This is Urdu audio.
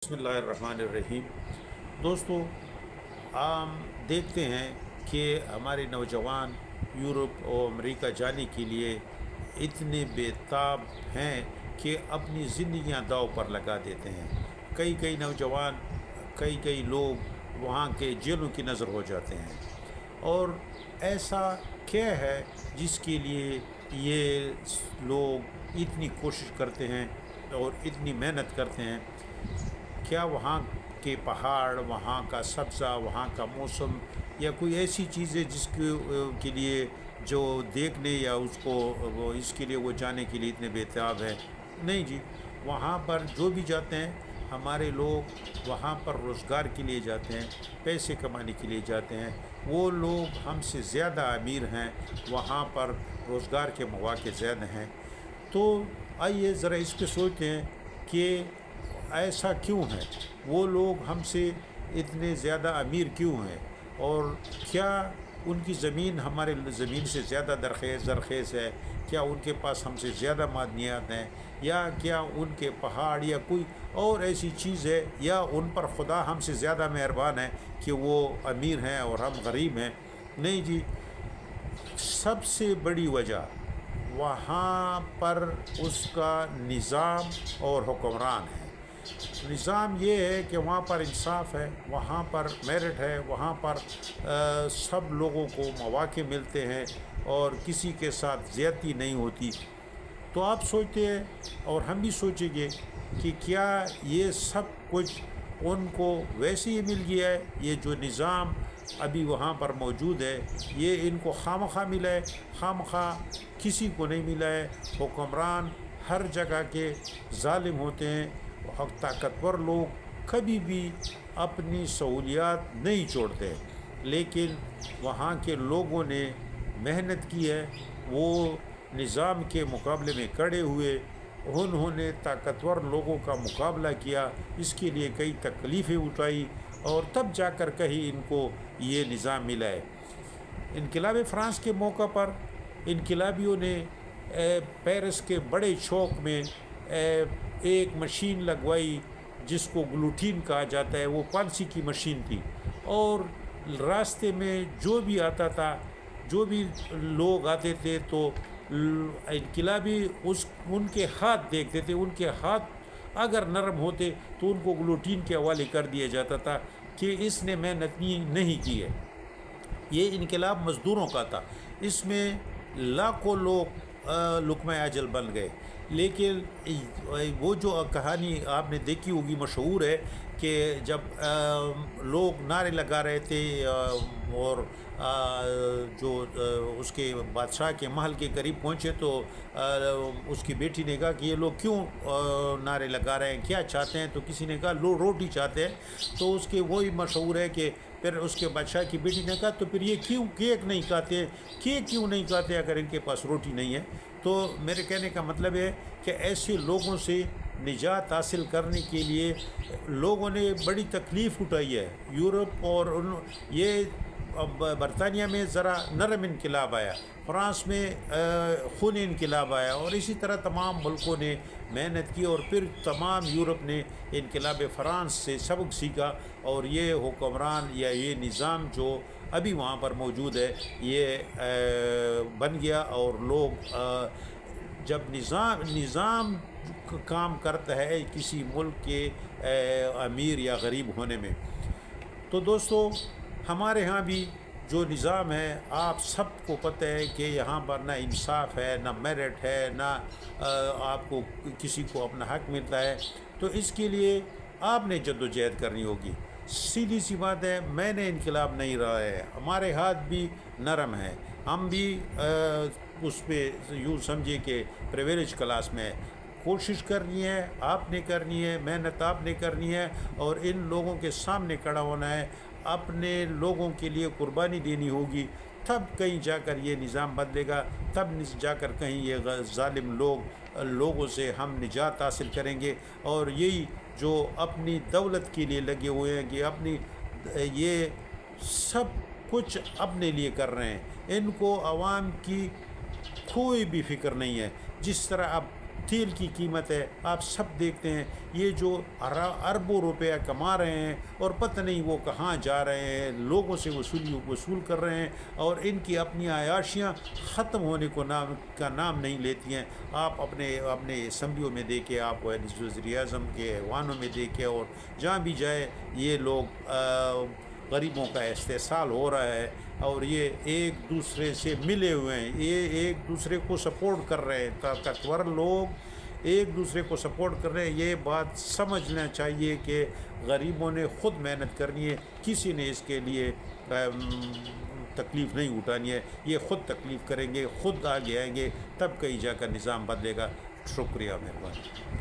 بسم اللہ الرحمن الرحیم۔ دوستو، ہم دیکھتے ہیں کہ ہمارے نوجوان یورپ اور امریکہ جانے کے لیے اتنے بے تاب ہیں کہ اپنی زندگیاں داؤ پر لگا دیتے ہیں۔ کئی نوجوان، کئی لوگ وہاں کے جیلوں کی نظر ہو جاتے ہیں۔ اور ایسا کیا ہے جس کے لیے یہ لوگ اتنی کوشش کرتے ہیں اور اتنی محنت کرتے ہیں؟ کیا وہاں کے پہاڑ، وہاں کا سبزہ، وہاں کا موسم، یا کوئی ایسی چیز ہے جس کے لیے جو دیکھنے یا اس کے لیے وہ جانے کے لیے اتنے بےتاب ہیں؟ نہیں جی، وہاں پر جو بھی جاتے ہیں، ہمارے لوگ وہاں پر روزگار کے لیے جاتے ہیں، پیسے کمانے کے لیے جاتے ہیں۔ وہ لوگ ہم سے زیادہ امیر ہیں، وہاں پر روزگار کے مواقع زیادہ ہیں۔ تو آئیے ذرا اس پہ سوچتے ہیں کہ ایسا کیوں ہے؟ وہ لوگ ہم سے اتنے زیادہ امیر کیوں ہیں؟ اور کیا ان کی زمین ہمارے زمین سے زیادہ زرخیز ہے؟ کیا ان کے پاس ہم سے زیادہ معدنیات ہیں؟ یا کیا ان کے پہاڑ یا کوئی اور ایسی چیز ہے؟ یا ان پر خدا ہم سے زیادہ مہربان ہے کہ وہ امیر ہیں اور ہم غریب ہیں؟ نہیں جی، سب سے بڑی وجہ وہاں پر اس کا نظام اور حکمران ہے۔ نظام یہ ہے کہ وہاں پر انصاف ہے، وہاں پر میرٹ ہے، وہاں پر سب لوگوں کو مواقع ملتے ہیں اور کسی کے ساتھ زیادتی نہیں ہوتی۔ تو آپ سوچتے ہیں اور ہم بھی سوچیں گے کہ کیا یہ سب کچھ ان کو ویسے ہی مل گیا ہے؟ یہ جو نظام ابھی وہاں پر موجود ہے، یہ ان کو خواہ ملا ہے؟ خواہ کسی کو نہیں ملا ہے۔ حکمران ہر جگہ کے ظالم ہوتے ہیں۔ طاقتور لوگ کبھی بھی اپنی سہولیات نہیں چھوڑتے، لیکن وہاں کے لوگوں نے محنت کی ہے، وہ نظام کے مقابلے میں کھڑے ہوئے، انہوں نے طاقتور لوگوں کا مقابلہ کیا، اس کے لیے کئی تکلیفیں اٹھائی، اور تب جا کر کہیں ان کو یہ نظام ملا ہے۔ انقلاب فرانس کے موقع پر انقلابیوں نے پیرس کے بڑے چوک میں ایک مشین لگوائی جس کو گلوٹین کہا جاتا ہے۔ وہ پانسی کی مشین تھی، اور راستے میں جو بھی آتا تھا، جو بھی لوگ آتے تھے، تو انقلابی ان کے ہاتھ دیکھتے تھے، ان کے ہاتھ اگر نرم ہوتے تو ان کو گلوٹین کے حوالے کر دیا جاتا تھا کہ اس نے محنت نہیں کی ہے۔ یہ انقلاب مزدوروں کا تھا، اس میں لاکھوں لوگ لقمہ اجل بن گئے۔ لیکن وہ جو کہانی آپ نے دیکھی ہوگی، مشہور ہے کہ جب لوگ نعرے لگا رہے تھے اور جو اس کے بادشاہ کے محل کے قریب پہنچے، تو اس کی بیٹی نے کہا کہ یہ لوگ کیوں نعرے لگا رہے ہیں، کیا چاہتے ہیں؟ تو کسی نے کہا روٹی چاہتے ہیں۔ تو اس کے وہی مشہور ہے کہ پھر اس کے بادشاہ کی بیٹی نے کہا تو پھر یہ کیوں کیک نہیں کھاتے؟ کیک کیوں نہیں کھاتے اگر ان کے پاس روٹی نہیں ہے؟ تو میرے کہنے کا مطلب ہے کہ ایسے لوگوں سے نجات حاصل کرنے کے لیے لوگوں نے بڑی تکلیف اٹھائی ہے۔ یورپ اور یہ برطانیہ میں ذرا نرم انقلاب آیا، فرانس میں خونی انقلاب آیا، اور اسی طرح تمام ملکوں نے محنت کی، اور پھر تمام یورپ نے انقلاب فرانس سے سبق سیکھا، اور یہ حکمران یا یہ نظام جو ابھی وہاں پر موجود ہے، یہ بن گیا۔ اور لوگ جب نظام کام کرتا ہے کسی ملک کے امیر یا غریب ہونے میں، تو دوستو ہمارے ہاں بھی جو نظام ہے، آپ سب کو پتہ ہے کہ یہاں پر نہ انصاف ہے، نہ میرٹ ہے، نہ آپ کو کسی کو اپنا حق ملتا ہے۔ تو اس کے لیے آپ نے جدوجہد کرنی ہوگی۔ سیدھی سی بات ہے، میں نے انقلاب نہیں رہا ہے، ہمارے ہاتھ بھی نرم ہیں، ہم بھی اس پہ یوں سمجھے کہ پریویلیج کلاس میں کوشش کرنی ہے، آپ نے کرنی ہے، محنت آپ نے کرنی ہے، اور ان لوگوں کے سامنے کھڑا ہونا ہے، اپنے لوگوں کے لیے قربانی دینی ہوگی، تب کہیں جا کر یہ نظام بدلے گا، تب جا کر کہیں یہ ظالم لوگوں سے ہم نجات حاصل کریں گے۔ اور یہی جو اپنی دولت کے لیے لگے ہوئے ہیں کہ اپنی یہ سب کچھ اپنے لیے کر رہے ہیں، ان کو عوام کی کوئی بھی فکر نہیں ہے۔ جس طرح اب تیل کی قیمت ہے، آپ سب دیکھتے ہیں یہ جو اربوں روپیہ کما رہے ہیں اور پتہ نہیں وہ کہاں جا رہے ہیں، لوگوں سے وصول کر رہے ہیں، اور ان کی اپنی عیاشیاں ختم ہونے کا نام نہیں لیتی ہیں۔ آپ اپنے اسمبلیوں میں دیکھیں، آپ وزیر اعظم کے ایوانوں میں دیکھیں، اور جہاں بھی جائے یہ لوگ غریبوں کا استحصال ہو رہا ہے، اور یہ ایک دوسرے سے ملے ہوئے ہیں، یہ ایک دوسرے کو سپورٹ کر رہے ہیں، طاقتور لوگ ایک دوسرے کو سپورٹ کر رہے ہیں۔ یہ بات سمجھنا چاہیے کہ غریبوں نے خود محنت کرنی ہے، کسی نے اس کے لیے تکلیف نہیں اٹھانی ہے، یہ خود تکلیف کریں گے، خود آگے آئیں گے، تب کہیں جا کر نظام بدلے گا۔ شکریہ، مہربانی۔